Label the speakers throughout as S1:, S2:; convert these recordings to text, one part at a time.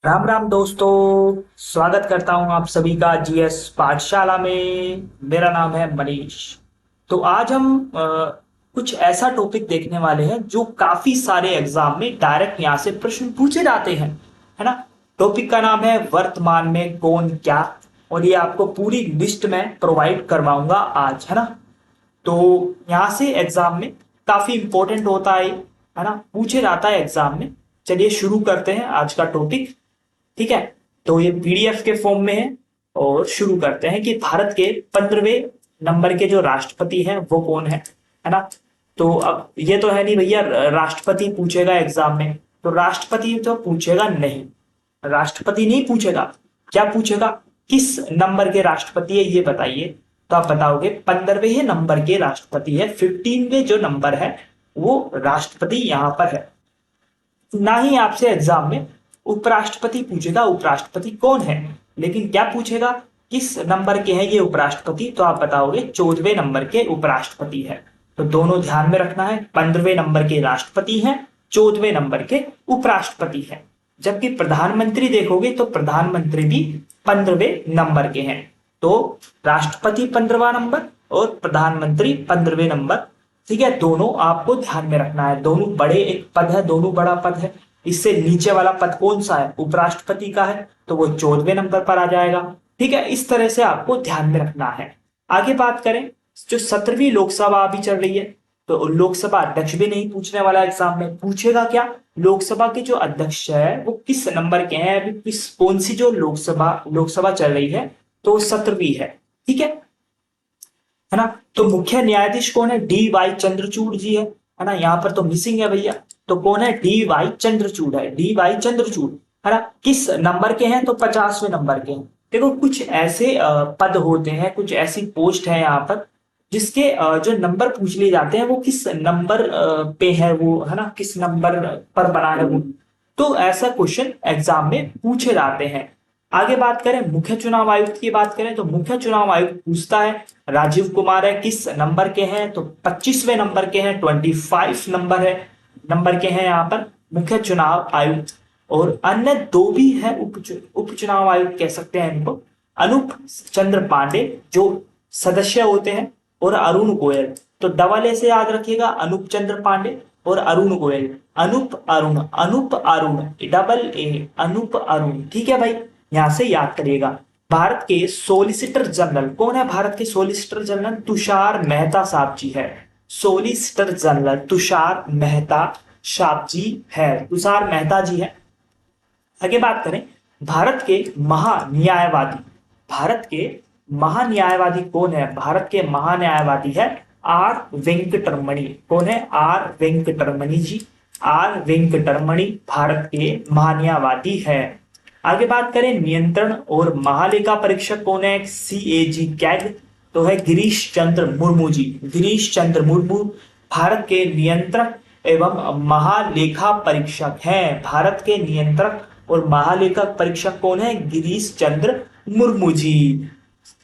S1: राम राम दोस्तों, स्वागत करता हूं आप सभी का जीएस पाठशाला में। मेरा नाम है मनीष। तो आज हम कुछ ऐसा टॉपिक देखने वाले हैं जो काफी सारे एग्जाम में डायरेक्ट यहां से प्रश्न पूछे जाते हैं, है ना। टॉपिक का नाम है वर्तमान में कौन क्या, और ये आपको पूरी लिस्ट में प्रोवाइड करवाऊंगा आज, है ना। तो यहाँ से एग्जाम में काफी इंपॉर्टेंट होता है ना, पूछे जाता है एग्जाम में। चलिए शुरू करते हैं आज का टॉपिक। ठीक है, तो ये पीडीएफ के फॉर्म में है। और शुरू करते हैं कि भारत के 15वें नंबर के जो राष्ट्रपति हैं वो कौन है ना। तो अब ये तो है नहीं भैया राष्ट्रपति पूछेगा एग्जाम में, तो राष्ट्रपति तो पूछेगा नहीं, राष्ट्रपति नहीं पूछेगा। क्या पूछेगा, किस नंबर के राष्ट्रपति है ये बताइए। तो आप बताओगे 15वें नंबर के राष्ट्रपति है, 15वें जो नंबर है वो राष्ट्रपति यहां पर है। ना ही आपसे एग्जाम में उपराष्ट्रपति पूछेगा, उपराष्ट्रपति कौन है, लेकिन क्या पूछेगा, किस नंबर के हैं ये उपराष्ट्रपति। तो आप बताओगे 14वें नंबर के उपराष्ट्रपति है। तो दोनों ध्यान में रखना है, 15वें नंबर के राष्ट्रपति हैं, 14वें नंबर के उपराष्ट्रपति हैं। जबकि प्रधानमंत्री देखोगे तो प्रधानमंत्री भी 15वें नंबर के हैं। तो राष्ट्रपति 15वां नंबर और प्रधानमंत्री 15वें नंबर। ठीक है, दोनों आपको ध्यान में रखना है, दोनों बड़े एक पद है, दोनों बड़ा पद है। इससे नीचे वाला पद कौन सा है, उपराष्ट्रपति का है, तो वो 14वें नंबर पर आ जाएगा। ठीक है, इस तरह से आपको ध्यान में रखना है। आगे बात करें, जो 17वीं लोकसभा अभी चल रही है, तो लोकसभा अध्यक्ष भी नहीं पूछने वाला एग्जाम में। पूछेगा क्या, लोकसभा के जो अध्यक्ष है वो किस नंबर के हैं, अभी किस कौन सी जो लोकसभा चल रही है, तो 17वीं है। ठीक है ना। तो मुख्य न्यायाधीश कौन है, डी वाई चंद्रचूड़ जी है ना। यहाँ पर तो मिसिंग है भैया, तो कौन है, डी वाई चंद्रचूड़ है, डी वाई चंद्रचूड़, है ना। किस नंबर के हैं, तो 50वें नंबर के हैं। देखो कुछ ऐसे पद होते हैं, कुछ ऐसी पोस्ट है यहाँ पर जिसके जो नंबर पूछ लिए जाते हैं वो किस नंबर पे है वो, है ना, किस नंबर पर बना है वो। तो ऐसा क्वेश्चन एग्जाम में पूछे जाते हैं। आगे बात करें, मुख्य चुनाव आयुक्त की बात करें, तो मुख्य चुनाव आयुक्त पूछता है राजीव कुमार है, किस नंबर के हैं, तो 25वें नंबर के हैं, 25 नंबर के हैं यहाँ पर मुख्य चुनाव आयुक्त। और अन्य दो भी है उप चुनाव आयुक्त कह सकते हैं इनको, अनूप चंद्र पांडे जो सदस्य होते हैं, और अरुण गोयल। तो डबल ए से याद रखिएगा, अनूप चंद्र पांडे और अरुण गोयल। Anup Arun, double A, Anup Arun. ठीक है भाई, यहां से याद करिएगा। भारत के सोलिसिटर जनरल कौन है, भारत के सोलिसिटर जनरल तुषार मेहता साहब जी है। सोलिसिटर जनरल तुषार मेहता साहब जी है, तुषार मेहता जी है। आगे बात करें, भारत के महान्यायवादी, भारत के महान्यायवादी कौन है, भारत के महान्यायवादी है आर वेंकटरमणि। कौन है, आर वेंकटरमणि जी, आर वेंकटरमणि भारत के महान्यायवादी है। आगे बात करें, नियंत्रण और महालेखा परीक्षक कौन है, सीएजी कैग, तो है गिरीश चंद्र मुर्मू जी, गिरीश चंद्र मुर्मू भारत के नियंत्रक एवं महालेखा परीक्षक हैं। भारत के नियंत्रक और महालेखा परीक्षक कौन है, गिरीश चंद्र मुर्मू जी।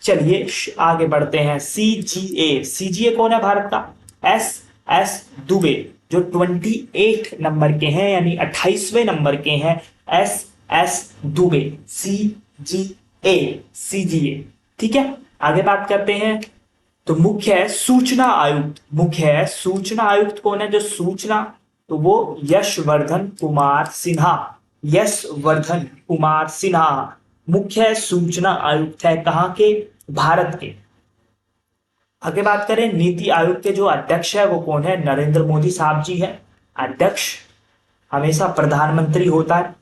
S1: चलिए आगे बढ़ते हैं, सीजीए, सीजीए कौन है भारत का, एस एस दुबे जो 28 नंबर के हैं, यानी 28वें नंबर के हैं, एस एस दुबे, सी जी ए, सीजीए। ठीक है, आगे बात करते हैं, तो मुख्य सूचना आयुक्त, मुख्य सूचना आयुक्त कौन है, जो सूचना, तो वो यशवर्धन कुमार सिन्हा, यशवर्धन कुमार सिन्हा मुख्य सूचना आयुक्त है, कहां के, भारत के। आगे बात करें, नीति आयोग के जो अध्यक्ष है वो कौन है, नरेंद्र मोदी साहब जी है। अध्यक्ष हमेशा प्रधानमंत्री होता है।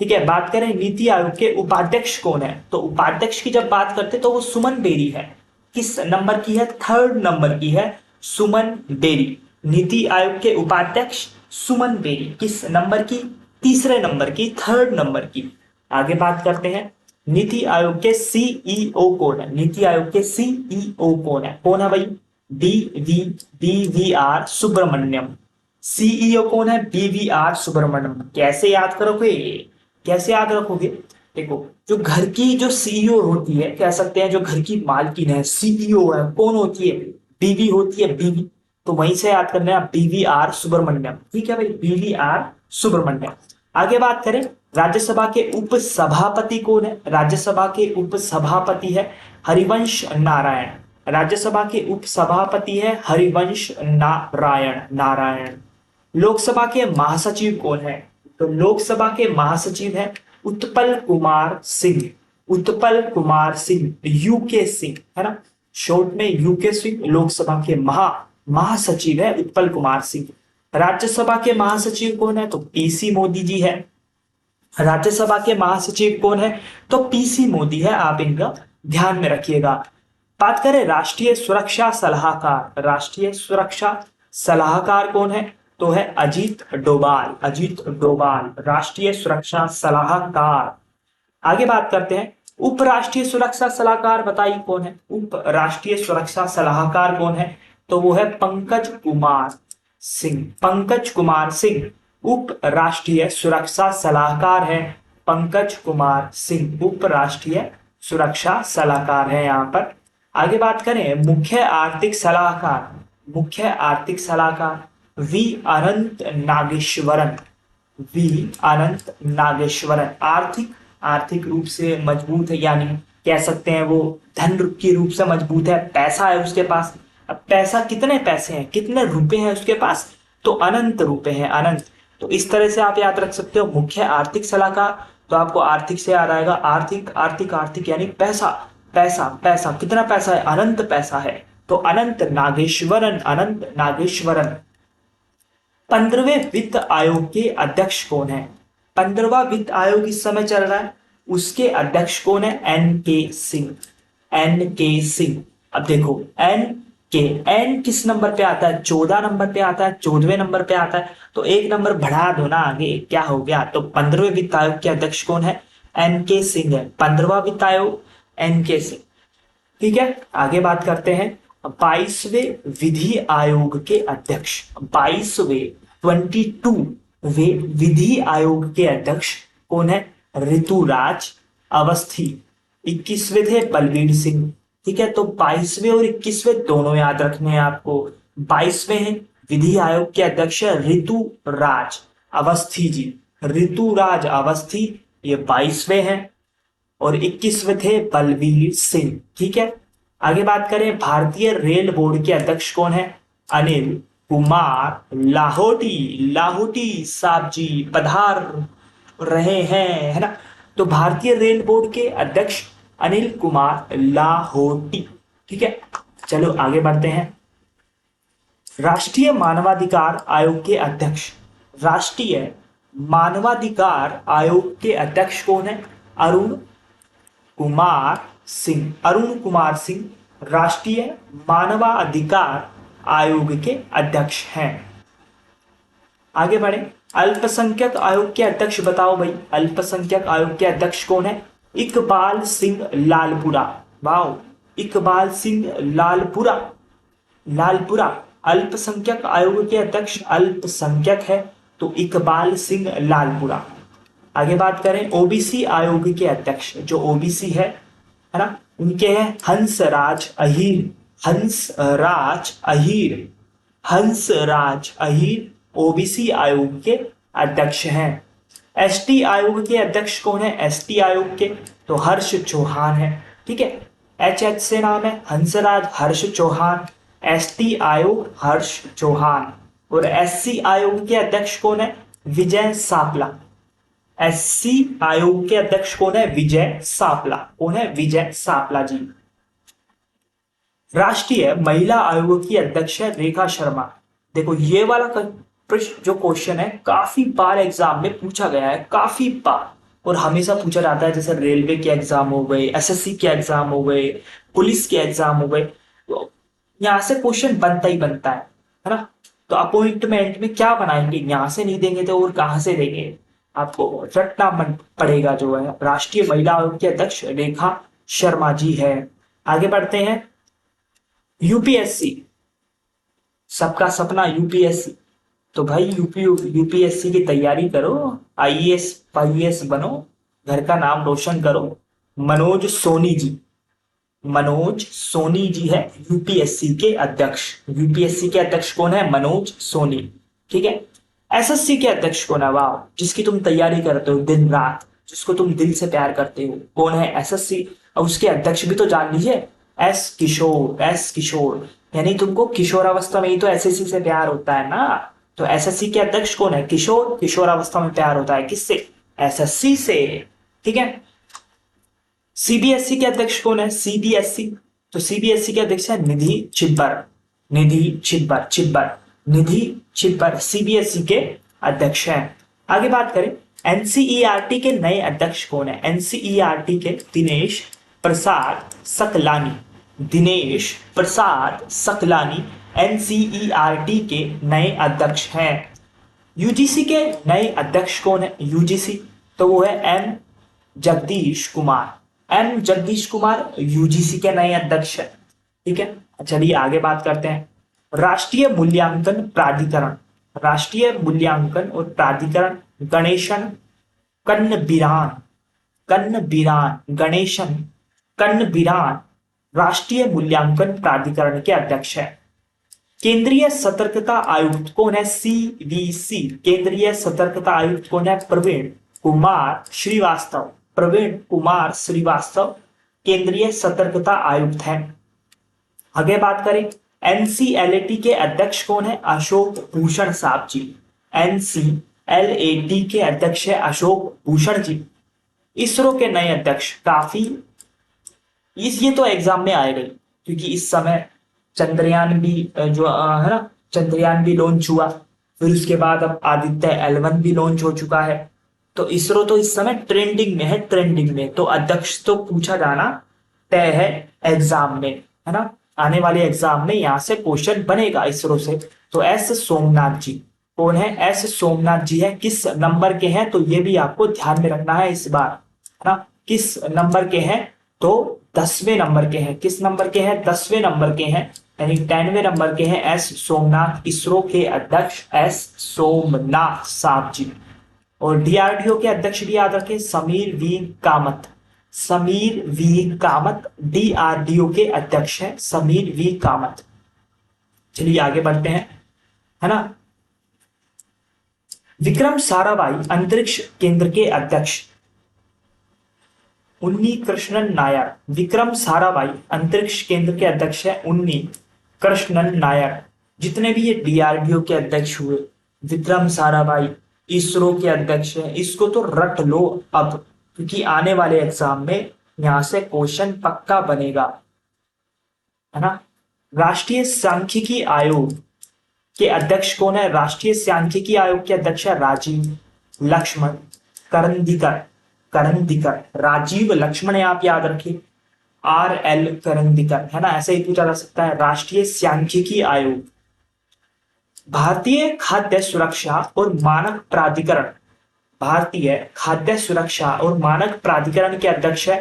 S1: ठीक है, बात करें नीति आयोग के उपाध्यक्ष कौन है, तो उपाध्यक्ष की जब बात करते तो वो सुमन बेरी है। किस नंबर की है, 3rd नंबर की है सुमन बेरी। नीति आयोग के उपाध्यक्ष सुमन बेरी, किस नंबर की, तीसरे नंबर की, 3rd नंबर की। आगे बात करते हैं, नीति आयोग के सीईओ कौन है, नीति आयोग के सीईओ कौन है भाई, बीवीआर सुब्रमण्यम। सीईओ कौन है, बीवीआर सुब्रमण्यम। कैसे याद करोगे, कैसे याद रखोगे, देखो जो घर की जो सीईओ होती है, कह सकते हैं जो घर की मालकिन है, सीईओ है, कौन होती है, बीवी होती है, बीवी। तो वहीं से याद करना है बीवीआर सुब्रमण्यम। ठीक है भाई, बीवीआर सुब्रमण्यम। आगे बात करें, राज्यसभा के उप सभापति कौन है? राज्यसभा के उप सभापति है हरिवंश नारायण। राज्यसभा के उप सभापति है हरिवंश नारायण। लोकसभा के महासचिव कौन है? तो लोकसभा के महासचिव है उत्पल कुमार सिंह। उत्पल कुमार सिंह, यूके सिंह, है ना, शॉर्ट में यूके सिंह। लोकसभा के महासचिव है उत्पल कुमार सिंह। राज्यसभा के महासचिव कौन है? तो पीसी मोदी जी है। राज्यसभा के महासचिव कौन है? तो पीसी मोदी है। आप इनका ध्यान में रखिएगा। बात करें राष्ट्रीय सुरक्षा सलाहकार। राष्ट्रीय सुरक्षा सलाहकार कौन है? तो है अजीत डोभाल। अजीत डोभाल राष्ट्रीय सुरक्षा सलाहकार। आगे बात करते हैं उपराष्ट्रीय सुरक्षा सलाहकार। बताइए कौन है उप राष्ट्रीय सुरक्षा सलाहकार? कौन है? तो वो है पंकज कुमार सिंह। पंकज कुमार सिंह उप राष्ट्रीय सुरक्षा सलाहकार है। पंकज कुमार सिंह उप राष्ट्रीय सुरक्षा सलाहकार है यहाँ पर। आगे बात करें मुख्य आर्थिक सलाहकार। मुख्य आर्थिक सलाहकार वी अनंत नागेश्वरन। वी अनंत नागेश्वरन आर्थिक रूप से मजबूत है, यानी कह सकते हैं वो धन के रूप से मजबूत है, पैसा है उसके पास। अब पैसा, कितने पैसे हैं, कितने रुपए हैं उसके पास? तो अनंत रुपए हैं, अनंत। तो इस तरह से आप याद रख सकते हो मुख्य आर्थिक सलाहकार। तो आपको आर्थिक से याद आएगा आर्थिक आर्थिक आर्थिक, यानी पैसा पैसा पैसा। कितना पैसा है? अनंत पैसा है। तो अनंत नागेश्वरन, अनंत नागेश्वरन। 15वें वित्त आयोग के अध्यक्ष कौन है? 15वां वित्त आयोग इस समय चल रहा है, उसके अध्यक्ष कौन है? एन के सिंह। एन के सिंह। अब देखो एन किस नंबर पे आता है? 14 नंबर पे आता है, 14वें नंबर पे आता है। तो एक नंबर बढ़ा दो ना आगे, क्या हो गया? तो 15वें वित्त आयोग के अध्यक्ष कौन है? एन के सिंह है। 15वां वित्त आयोग एन के सिंह। ठीक है, आगे बात करते हैं 22वें विधि आयोग के अध्यक्ष। 22वे विधि आयोग के अध्यक्ष कौन है? ऋतुराज अवस्थी। 21वें थे बलवीर सिंह। ठीक है, तो 22वें और 21वें दोनों याद रखने हैं आपको। 22वें हैं विधि आयोग के अध्यक्ष ऋतुराज अवस्थी जी। ऋतुराज अवस्थी ये 22वें हैं और 21वें थे बलवीर सिंह। ठीक है, आगे बात करें भारतीय रेल बोर्ड के अध्यक्ष कौन है? अनिल कुमार लाहोटी। लाहोटी साहब जी पधार रहे हैं, है ना। तो भारतीय रेल बोर्ड के अध्यक्ष अनिल कुमार लाहोटी। ठीक है, चलो आगे बढ़ते हैं। राष्ट्रीय मानवाधिकार आयोग के अध्यक्ष। राष्ट्रीय मानवाधिकार आयोग के अध्यक्ष कौन है? अरुण कुमार सिंह। अरुण कुमार सिंह राष्ट्रीय मानवाधिकार आयोग के अध्यक्ष हैं। आगे बढ़े, अल्पसंख्यक आयोग के अध्यक्ष बताओ भाई। अल्पसंख्यक आयोग के अध्यक्ष कौन है? इकबाल सिंह लालपुरा। वाओ, इकबाल सिंह लालपुरा। लालपुरा अल्पसंख्यक आयोग के अध्यक्ष अल्पसंख्यक है, तो इकबाल सिंह लालपुरा। आगे बात करें ओबीसी आयोग के अध्यक्ष, जो ओबीसी है ना, उनके हैं हंसराज अहीर। हंसराज अहीर। हंसराज अहीर ओबीसी आयोग के अध्यक्ष हैं। एसटी आयोग के अध्यक्ष कौन है? एसटी आयोग के तो हर्ष चौहान है। ठीक है, एच से नाम है हंसराज हर्ष चौहान। एसटी आयोग हर्ष चौहान। और एससी आयोग के अध्यक्ष कौन है? विजय सापला। एससी आयोग के अध्यक्ष कौन है? विजय सापला। कौन है? विजय सापला जी। राष्ट्रीय महिला आयोग की अध्यक्ष है रेखा शर्मा। देखो ये वाला प्रश्न जो क्वेश्चन है काफी बार एग्जाम में पूछा गया है, काफी बार, और हमेशा पूछा जाता है। जैसे रेलवे के एग्जाम हो गए, एसएससी के एग्जाम हो गए, पुलिस के एग्जाम हो गए, तो यहाँ से क्वेश्चन बनता ही बनता है ना। तो अपॉइंटमेंट में क्या बनाएंगे, यहाँ से नहीं देंगे तो और कहाँ से देंगे? आपको रटना पड़ेगा। जो है राष्ट्रीय महिला आयोग के अध्यक्ष रेखा शर्मा जी है। आगे बढ़ते हैं, यूपीएससी, सबका सपना यूपीएससी। तो भाई यूपीएससी की तैयारी करो, आईएएस आईएएस बनो, घर का नाम रोशन करो। मनोज सोनी जी, मनोज सोनी जी है यूपीएससी के अध्यक्ष। यूपीएससी के अध्यक्ष कौन है? मनोज सोनी। ठीक है, एसएससी के अध्यक्ष कौन है? वाह, जिसकी तुम तैयारी करते हो दिन रात, जिसको तुम दिल से प्यार करते हो, कौन है एसएससी? और उसके अध्यक्ष भी तो जान लीजिए, एस किशोर। एस किशोर यानी तुमको किशोरावस्था में ही तो एसएससी से प्यार होता है ना। तो एसएससी के अध्यक्ष कौन है? किशोर। किशोरावस्था में प्यार होता है किससे? एसएससी से। ठीक है। सीबीएसई के अध्यक्ष कौन है? सीबीएसई, तो सीबीएसई के अध्यक्ष है निधि छिब्बर। निधि छिब्बर, छिब्बर, निधि छिब्बर सीबीएसई के अध्यक्ष हैं। आगे बात करें, एनसीईआरटी के नए अध्यक्ष कौन है? एनसीईआरटी के दिनेश प्रसाद सकलानी। दिनेश प्रसाद सकलानी एनसीईआरटी के नए अध्यक्ष हैं। यूजीसी के नए अध्यक्ष कौन है? यूजीसी, तो वो है M Jagdish Kumar. M Jagdish Kumar UGC के नए अध्यक्ष है। ठीक है। चलिए आगे बात करते हैं, राष्ट्रीय मूल्यांकन प्राधिकरण। राष्ट्रीय मूल्यांकन और प्राधिकरण गणेशन कन्नबिरान। कन्नबिरान, गणेशन कन्नबिरान राष्ट्रीय मूल्यांकन प्राधिकरण के अध्यक्ष है। केंद्रीय सतर्कता आयुक्त कौन है? सीवीसी। केंद्रीय सतर्कता आयुक्त कौन है? प्रवीण कुमार श्रीवास्तव। प्रवीण कुमार श्रीवास्तव केंद्रीय सतर्कता आयुक्त हैं। आगे बात करें, एनसीएलएटी के अध्यक्ष कौन है? अशोक भूषण साहब जी। एनसीएलएटी के अध्यक्ष है अशोक भूषण जी। इसरो के नए अध्यक्ष काफी ये तो एग्जाम में आएगा ही, क्योंकि इस समय चंद्रयान भी जो है ना, चंद्रयान भी लॉन्च हुआ, फिर उसके बाद अब आदित्य L1 भी लॉन्च हो चुका है। तो इसरो तो इस समय ट्रेंडिंग में है, ट्रेंडिंग में। तो अध्यक्ष तो पूछा जाना तय है एग्जाम में, है ना। आने वाले एग्जाम में यहाँ से क्वेश्चन बनेगा इसरो से। तो एस सोमनाथ जी कौन है? एस सोमनाथ जी है। किस नंबर के हैं? तो ये भी आपको ध्यान में रखना है इस बार, है ना। किस नंबर के हैं? तो 10वें नंबर के हैं। किस नंबर के हैं? 10वें नंबर के हैं, यानी 10वें नंबर के हैं एस सोमनाथ। इसरो के अध्यक्ष एस सोमनाथ साहब जी। और डीआरडीओ के अध्यक्ष भी याद रखें, Sameer V Kamat. Sameer V Kamat DRDO के अध्यक्ष हैं, समीर वी कामत। चलिए आगे बढ़ते हैं, है ना। विक्रम साराभाई अंतरिक्ष केंद्र के अध्यक्ष उन्नी कृष्णन नायर। विक्रम साराभाई अंतरिक्ष केंद्र के अध्यक्ष है उन्नी कृष्णन नायर। जितने भी ये डीआरडीओ के अध्यक्ष हुए, विक्रम साराभाई इसरो के अध्यक्ष है। इसको तो रट लो अब, क्योंकि आने वाले एग्जाम में यहां से क्वेश्चन पक्का बनेगा, है ना। राष्ट्रीय सांख्यिकी आयोग के अध्यक्ष कौन है? राष्ट्रीय सांख्यिकी आयोग के अध्यक्ष है राजीव लक्ष्मण करंदीकर। करंदीकर, राजीव लक्ष्मण आप याद रखिए, RL करंदीकर, है ना। ऐसे ही पूछा जा सकता है। राष्ट्रीय सांख्यिकी आयोग। भारतीय खाद्य सुरक्षा और मानक प्राधिकरण। भारतीय खाद्य सुरक्षा और मानक प्राधिकरण के अध्यक्ष है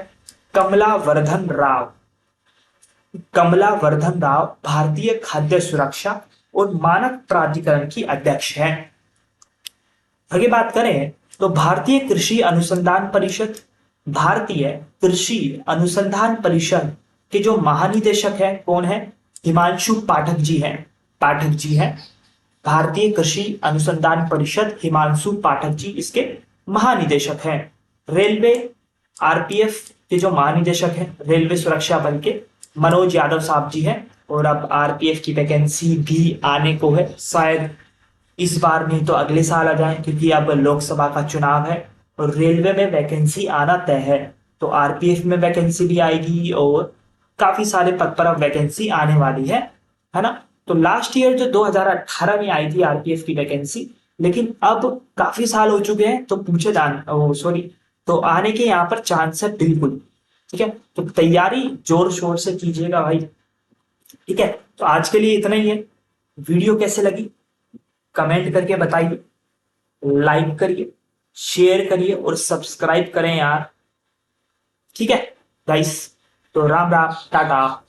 S1: कमलावर्धन राव। कमलावर्धन राव भारतीय खाद्य सुरक्षा और मानक प्राधिकरण की अध्यक्ष है। आगे बात करें तो भारतीय कृषि अनुसंधान परिषद। भारतीय कृषि अनुसंधान परिषद के जो महानिदेशक है कौन है? हिमांशु पाठक जी हैं। पाठक जी हैं। भारतीय कृषि अनुसंधान परिषद, हिमांशु पाठक जी इसके महानिदेशक हैं। रेलवे आरपीएफ के जो महानिदेशक हैं, रेलवे सुरक्षा बल के, मनोज यादव साहब जी हैं। और अब आरपीएफ की वैकेंसी भी आने को है, शायद इस बार नहीं तो अगले साल आ जाए, क्योंकि अब लोकसभा का चुनाव है और रेलवे में वैकेंसी आना तय है। तो आरपीएफ में वैकेंसी भी आएगी और काफी सारे पद पर अब वैकेंसी आने वाली है ना। तो लास्ट ईयर जो 2018 में आई थी आरपीएफ की वैकेंसी, लेकिन अब काफी साल हो चुके हैं, तो पूछे सॉरी, तो आने के यहाँ पर चांस है बिल्कुल। ठीक है, तो तैयारी जोर शोर से कीजिएगा भाई। ठीक है, तो आज के लिए इतना ही है। वीडियो कैसे लगी कमेंट करके बताइए, लाइक करिए, शेयर करिए और सब्सक्राइब करें यार। ठीक है गाइस, तो राम राम, टाटा।